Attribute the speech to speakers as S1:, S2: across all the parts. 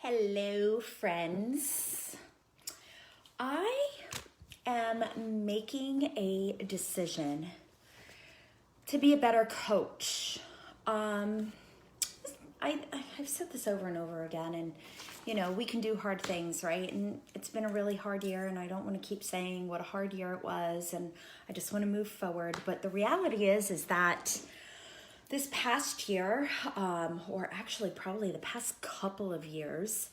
S1: Hello, friends. I am making a decision to be a better coach. I've said this over and over again, and we can do hard things, right? And it's been a really hard year, and I don't want to keep saying what a hard year it was, and I just want to move forward. But the reality is that this past year, or actually probably the past couple of years,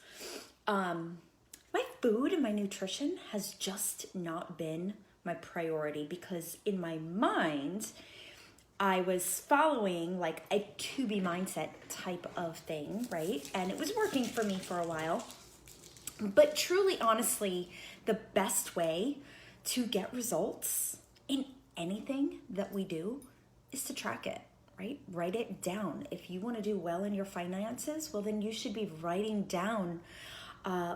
S1: my food and my nutrition has just not been my priority because in my mind, I was following like a to be mindset type of thing, right? And it was working for me for a while. But truly, honestly, the best way to get results in anything that we do is to track it, right? Write it down. If you want to do well in your finances, well, then you should be writing down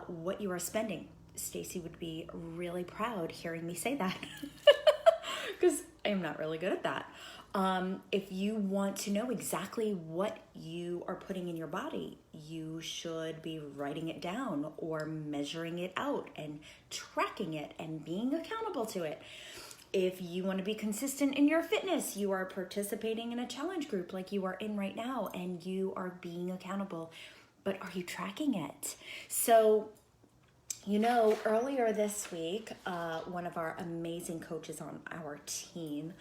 S1: what you are spending. Stacy would be really proud hearing me say that because I am not really good at that. If you want to know exactly what you are putting in your body, you should be writing it down or measuring it out and tracking it and being accountable to it. If you want to be consistent in your fitness, you are participating in a challenge group like you are in right now and you are being accountable, but are you tracking it? So, earlier this week, one of our amazing coaches on our team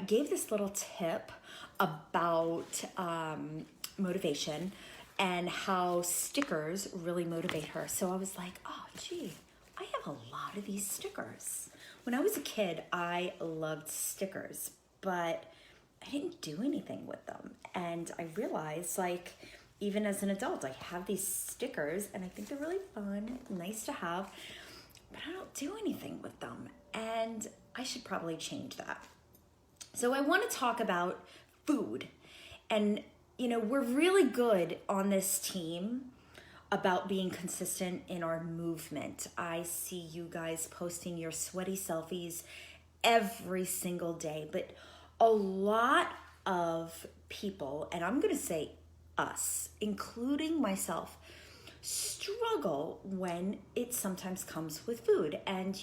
S1: gave this little tip about motivation and how stickers really motivate her. So I was like, oh, gee, I have a lot of these stickers. When I was a kid, I loved stickers, but I didn't do anything with them. And I realized, even as an adult, I have these stickers and I think they're really fun, nice to have, but I don't do anything with them. And I should probably change that. So I want to talk about food. And, we're really good on this team about being consistent in our movement. I see you guys posting your sweaty selfies every single day, but a lot of people, and I'm going to say us, including myself, struggle when it sometimes comes with food. And,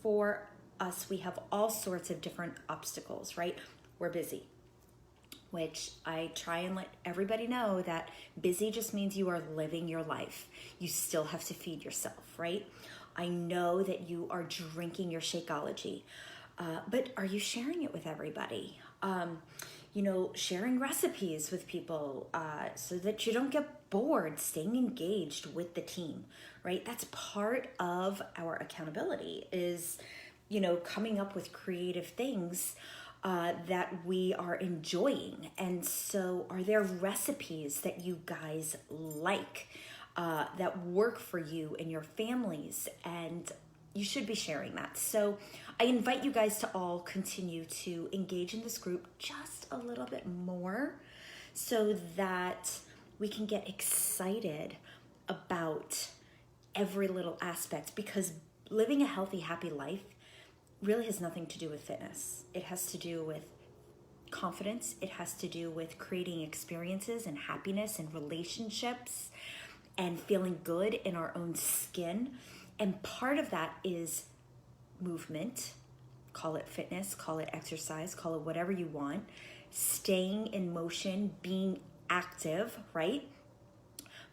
S1: for us, we have all sorts of different obstacles, right? We're busy, which I try and let everybody know that busy just means you are living your life. You still have to feed yourself, right? I know that you are drinking your Shakeology, but are you sharing it with everybody? Sharing recipes with people so that you don't get bored, staying engaged with the team, right? That's part of our accountability is, coming up with creative things that we are enjoying. And so are there recipes that you guys like that work for you and your families? And you should be sharing that. So I invite you guys to all continue to engage in this group just a little bit more so that we can get excited about every little aspect, because living a healthy, happy life really has nothing to do with fitness. It has to do with confidence. It has to do with creating experiences and happiness and relationships and feeling good in our own skin. And part of that is movement. Call it fitness, call it exercise, call it whatever you want. Staying in motion, being active, right?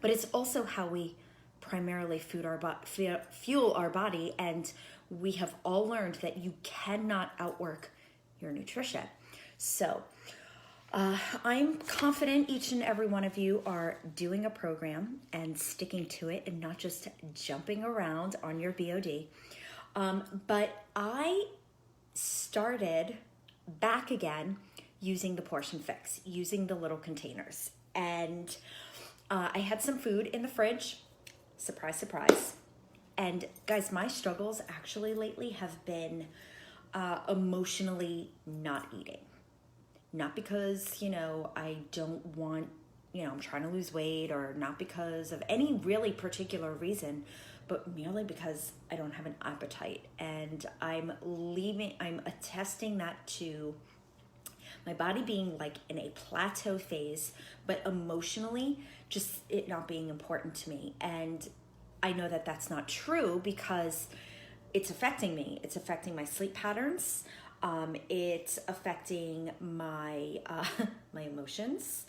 S1: But it's also how we primarily fuel our body, and we have all learned that you cannot outwork your nutrition. So I'm confident each and every one of you are doing a program and sticking to it and not just jumping around on your BOD. But I started back again using the Portion Fix, using the little containers. And I had some food in the fridge. Surprise, surprise. And guys, my struggles actually lately have been emotionally not eating. Not because, I don't want, I'm trying to lose weight, or not because of any really particular reason, but merely because I don't have an appetite. And I'm attesting that to my body being like in a plateau phase, but emotionally just it not being important to me. And I know that that's not true because it's affecting me. It's affecting my sleep patterns. It's affecting my my emotions,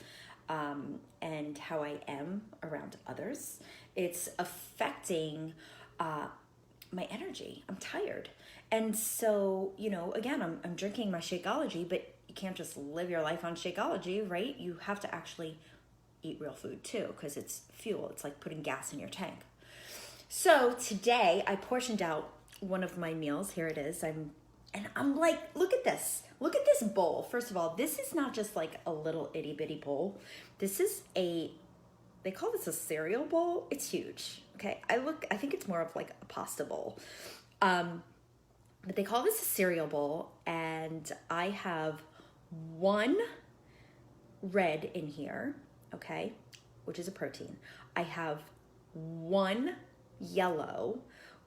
S1: and how I am around others. It's affecting my energy. I'm tired. And so, again, I'm drinking my Shakeology, but you can't just live your life on Shakeology, right? You have to actually eat real food too, because it's fuel. It's like putting gas in your tank. So today I portioned out one of my meals. Here it is. I'm like, look at this. Look at this bowl. First of all, this is not just like a little itty bitty bowl. This is they call this a cereal bowl. It's huge. Okay. I think it's more of like a pasta bowl. But they call this a cereal bowl, and I have one red in here, okay, which is a protein. I have one yellow,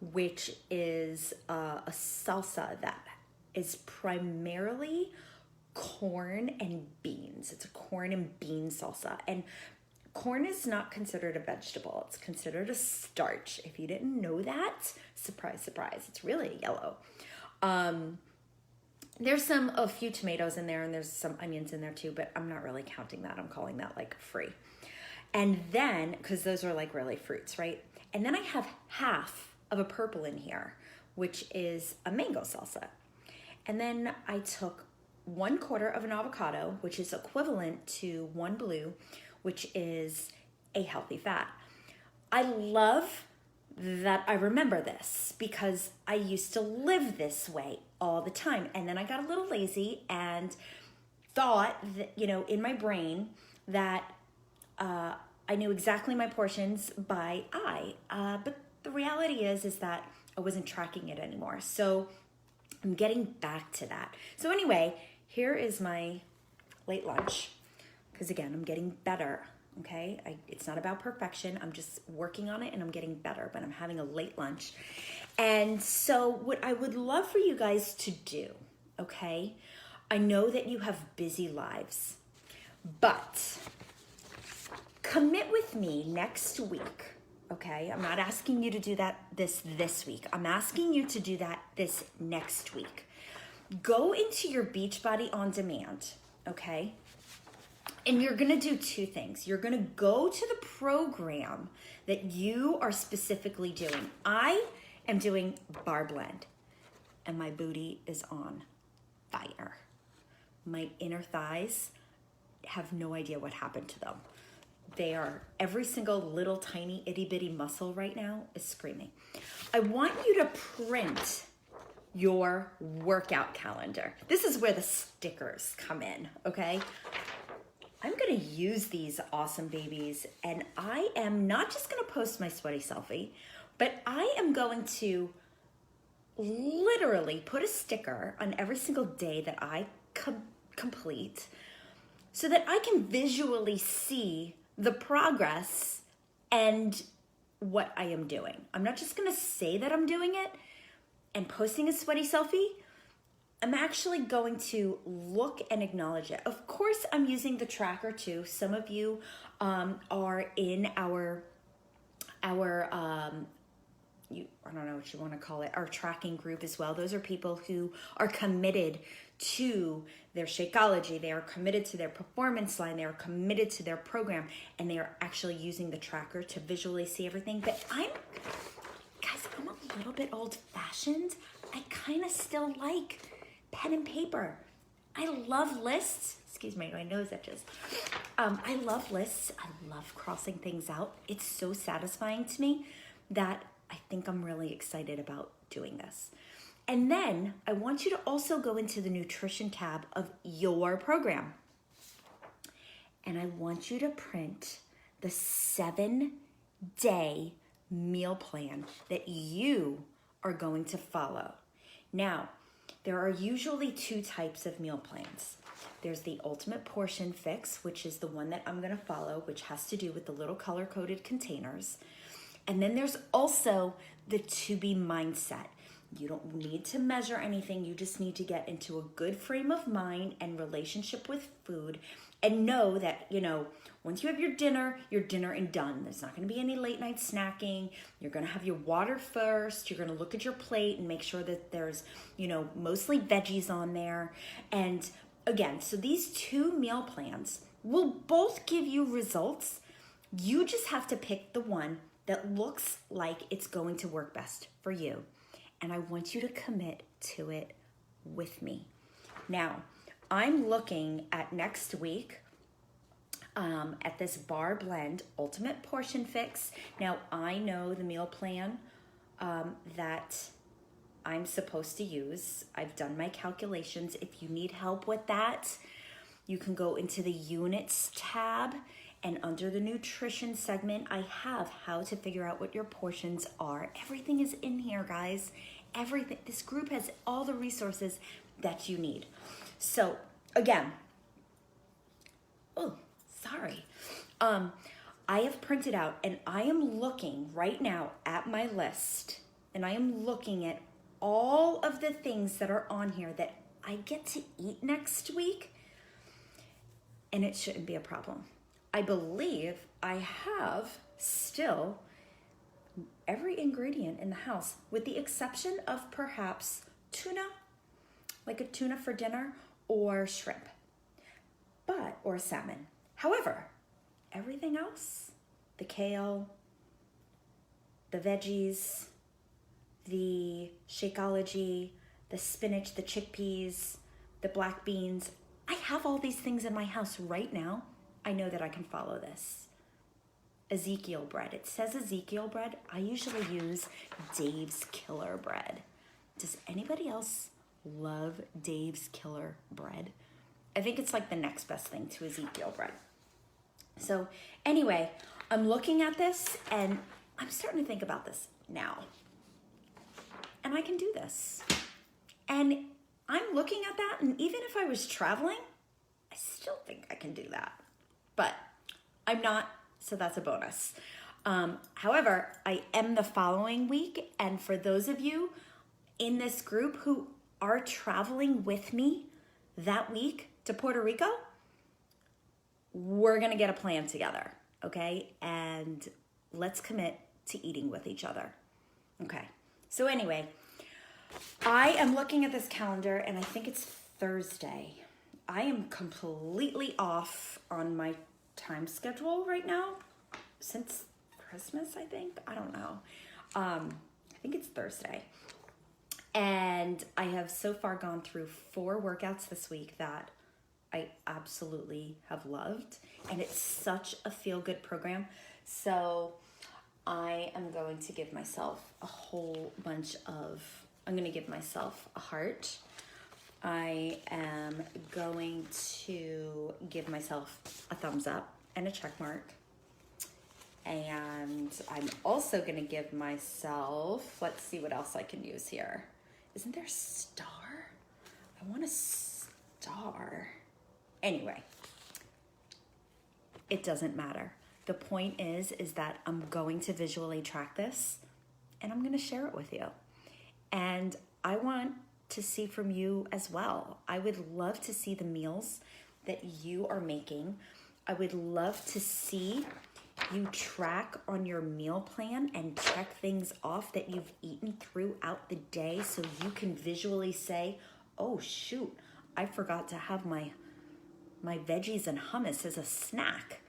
S1: which is a salsa that is primarily corn and beans. It's a corn and bean salsa. And corn is not considered a vegetable. It's considered a starch. If you didn't know that, surprise, surprise, it's really yellow. There's a few tomatoes in there, and there's some onions in there too, but I'm not really counting that. I'm calling that like free. And then, because those are like really fruits, right? And then I have half of a purple in here, which is a mango salsa. And then I took 1/4 of an avocado, which is equivalent to 1 blue, which is a healthy fat. I love that I remember this because I used to live this way all the time. And then I got a little lazy and thought that, in my brain that I knew exactly my portions by eye. But the reality is that I wasn't tracking it anymore. So I'm getting back to that. So anyway, here is my late lunch. Because again, I'm getting better, okay? It's not about perfection. I'm just working on it and I'm getting better, but I'm having a late lunch. And so what I would love for you guys to do, okay? I know that you have busy lives, but commit with me next week, okay? I'm not asking you to do that this week. I'm asking you to do that this next week. Go into your Beachbody On Demand, okay? And you're going to do two things. You're going to go to the program that you are specifically doing. I am doing Bar Blend, and my booty is on fire. My inner thighs have no idea what happened to them. They are, every single little tiny itty bitty muscle right now is screaming. I want you to print your workout calendar. This is where the stickers come in, okay? I'm gonna use these awesome babies, and I am not just gonna post my sweaty selfie, but I am going to literally put a sticker on every single day that I complete so that I can visually see the progress and what I am doing. I'm not just gonna say that I'm doing it and posting a sweaty selfie. I'm actually going to look and acknowledge it. Of course, I'm using the tracker too. Some of you are in our I don't know what you want to call it, our tracking group as well. Those are people who are committed to their Shakeology. They are committed to their performance line. They are committed to their program, and they are actually using the tracker to visually see everything. But I'm a little bit old-fashioned. I kind of still like pen and paper. I love lists. Excuse me, my nose itches. I love lists. I love crossing things out. It's so satisfying to me that I think I'm really excited about doing this. And then I want you to also go into the nutrition tab of your program. And I want you to print the 7-day meal plan that you are going to follow. Now, there are usually 2 types of meal plans. There's the Ultimate Portion Fix, which is the one that I'm going to follow, which has to do with the little color-coded containers. And then there's also the To Be Mindset. You don't need to measure anything. You just need to get into a good frame of mind and relationship with food, and know that, once you have your dinner and done. There's not going to be any late night snacking. You're going to have your water first. You're going to look at your plate and make sure that there's, mostly veggies on there. And again, so these 2 meal plans will both give you results. You just have to pick the one that looks like it's going to work best for you. And I want you to commit to it with me. Now, I'm looking at next week at this bar blend ultimate portion fix. Now, I know the meal plan that I'm supposed to use. I've done my calculations. If you need help with that, you can go into the units tab, and under the nutrition segment, I have how to figure out what your portions are. Everything is in here, guys. Everything. This group has all the resources that you need. So again, I have printed out, and I am looking right now at my list, and I am looking at all of the things that are on here that I get to eat next week, and it shouldn't be a problem. I believe I have still every ingredient in the house, with the exception of perhaps tuna, like a tuna for dinner, or shrimp, or salmon. However, everything else, the kale, the veggies, the Shakeology, the spinach, the chickpeas, the black beans, I have all these things in my house right now. I know that I can follow this. Ezekiel bread. It says Ezekiel bread. I usually use Dave's Killer bread. Does anybody else love Dave's Killer bread? I think it's like the next best thing to Ezekiel bread. So anyway, I'm looking at this and I'm starting to think about this now. And I can do this. And I'm looking at that, and even if I was traveling, I still think I can do that. But I'm not, so that's a bonus. However, I am the following week, and for those of you in this group who are traveling with me that week to Puerto Rico, we're gonna get a plan together, okay? And let's commit to eating with each other. Okay, so anyway, I am looking at this calendar, and I think it's Thursday. I am completely off on my time schedule right now since Christmas, I think. I don't know. I think it's Thursday. And I have so far gone through 4 workouts this week that I absolutely have loved. And it's such a feel-good program. So I am going to give myself I'm going to give myself a heart. I am going to give myself a thumbs up and a check mark. And I'm also going to give myself, let's see what else I can use here. Isn't there a star? I want a star. Anyway, it doesn't matter. The point is that I'm going to visually track this, and I'm going to share it with you. And I want to see from you as well. I would love to see the meals that you are making. I would love to see you track on your meal plan and check things off that you've eaten throughout the day, so you can visually say, oh shoot, I forgot to have my veggies and hummus as a snack.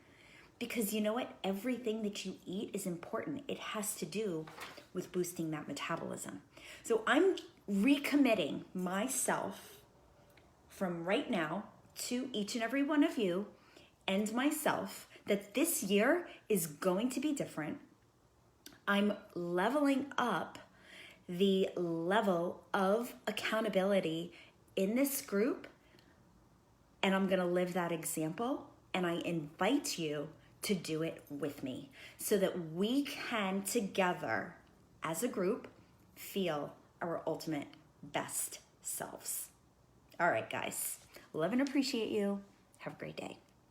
S1: Because you know what? Everything that you eat is important. It has to do with boosting that metabolism. So I'm recommitting myself from right now to each and every one of you and myself that this year is going to be different. I'm leveling up the level of accountability in this group, and I'm going to live that example, and I invite you to do it with me so that we can together as a group feel our ultimate best selves. All right, guys, love and appreciate you. Have a great day.